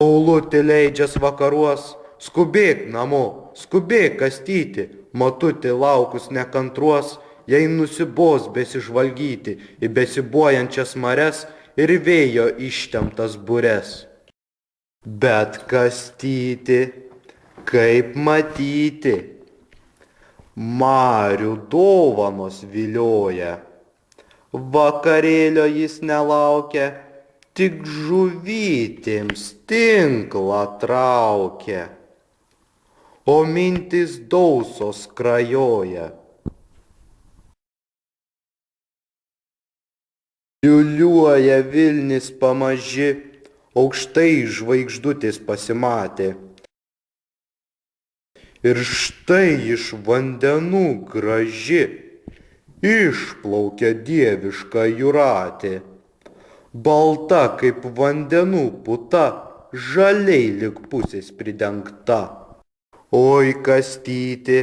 Saulutė leidžias vakaruos, skubėk namo, skubėk kastyti, motutė laukus nekantruos, jai nusibos besižvalgyti į besibuojančias mares ir vėjo ištemptas bures. Bet kastyti, kaip matyti, marių dovanos vilioja, vakarėlio jis nelaukia, tik žuvytėms tinklą traukia, o mintis dausos krajoja. Liuliuoja Vilnis pamaži, aukštai žvaigždutės pasimatė. Ir štai iš vandenų graži išplaukia dieviška jūratė. Balta kaip vandenų puta, žaliai lyg pusės pridengta. Oi kastyti,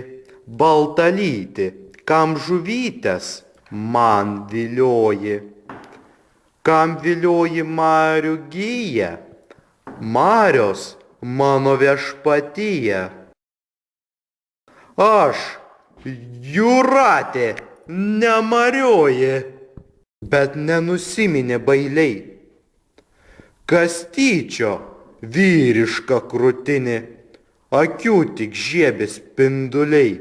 baltalyti, kam žuvytės man vilioji. Kam vilioji marių gyja, marios mano viešpatyje. Aš, jūratė, nemarioji, bet nenusiminė bailiai. Kastyčio vyriška krūtinė, akių tik žiebės spinduliai.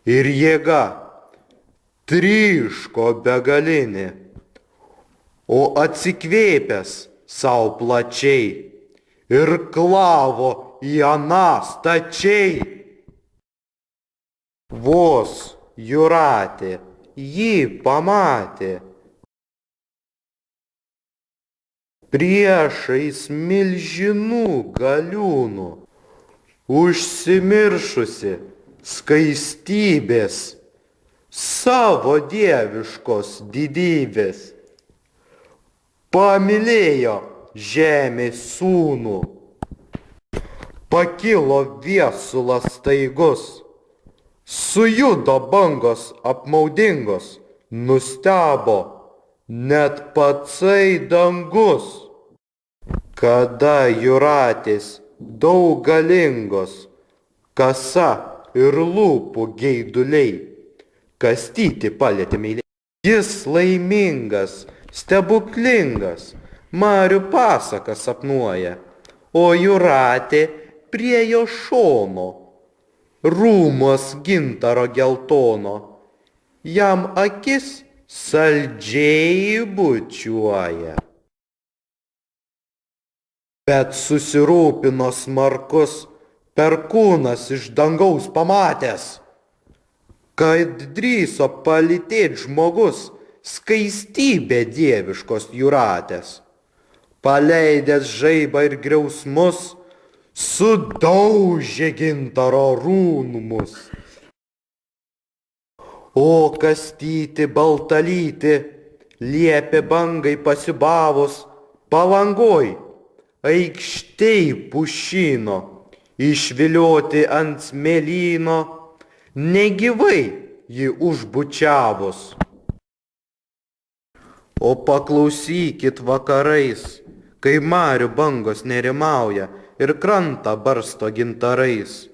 Ir jėga tryško begalinė, o atsikvėpęs sau plačiai ir klavo į aną stačiai. Vos jūratė jį pamatė, priešais milžinų galiūnų, užsimiršusi skaistybės, savo dieviškos didybės. Pamylėjo žemės sūnų, pakilo viesulas staigus, sujudo bangos apmaudingos, nustebo net patsai dangus. Kada jūratės daug galingos, kasa ir lūpų geiduliai, kastyti palietė meiliai. Jis laimingas, stebuklingas, marių pasaką sapnuoja, o jūratė prie jo šono, rūmos gintaro geltono, jam akis saldžiai bučiuoja. Bet susirūpino smarkus perkūnas iš dangaus pamatęs, kad drįso palytėt žmogus skaistybė dieviškos jūratės. Paleidęs žaibą ir griausmus, sudaužė gintaro rūnumus. O kastyti baltalyti, liepė bangai pasibavus, palangoj, aikštėj pušyno, išvilioti ant smėlyno, negyvai jį užbučiavus. O paklausykit vakarais, kai marių bangos nerimauja ir krantą barsto gintarais.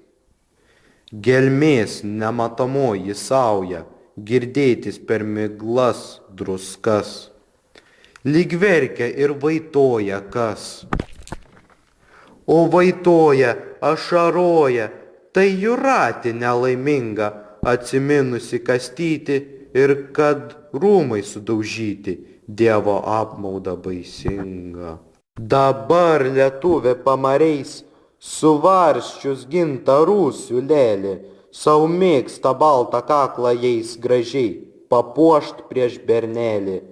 Gelmės nematomoji sauja, girdėtis per miglas druskas. Lyg verkia ir vaitoja kas. O vaitoja, ašaroja, tai jūratė nelaiminga, atsiminusi kastyti ir kad rūmai sudaužyti, Dievo apmauda baisinga. Dabar lietuvė pamariais, suvarsčius gintarų siūlelį, sau mėgsta baltą kaklą jais gražiai, papuošt prieš bernelį.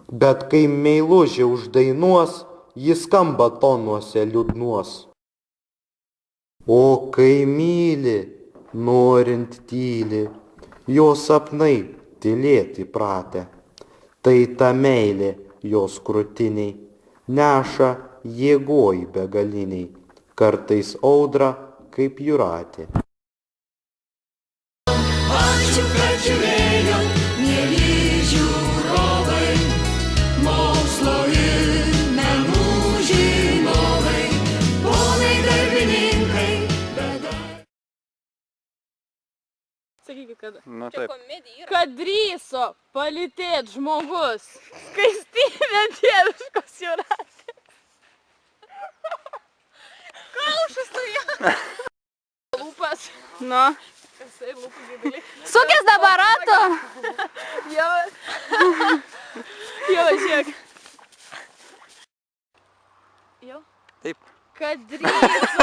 Bet kai meilužė uždainuos, jis skamba tonuose liūdnuos. O kai myli, norint tyli, jo sapnai tylėti pratę. Tai ta meilė jos krūtiniai neša jėgoj begaliniai, kartais audra kaip jūratė. Ačiū, kad žiūrėjot, mieli žiūrovai, mokslo ir menų žinovai. Sakykit, kad. Nu Čia taip. komedija yra. Kad drįso palytėt žmogus skaistybė dieviškos jūratės. Kaušas tai jie. Lūpas. Nu. Kasai lūpų gėdėlį. Sukės dabar rato. Jau, žiūrėk. Jau? Taip. Kad drįso.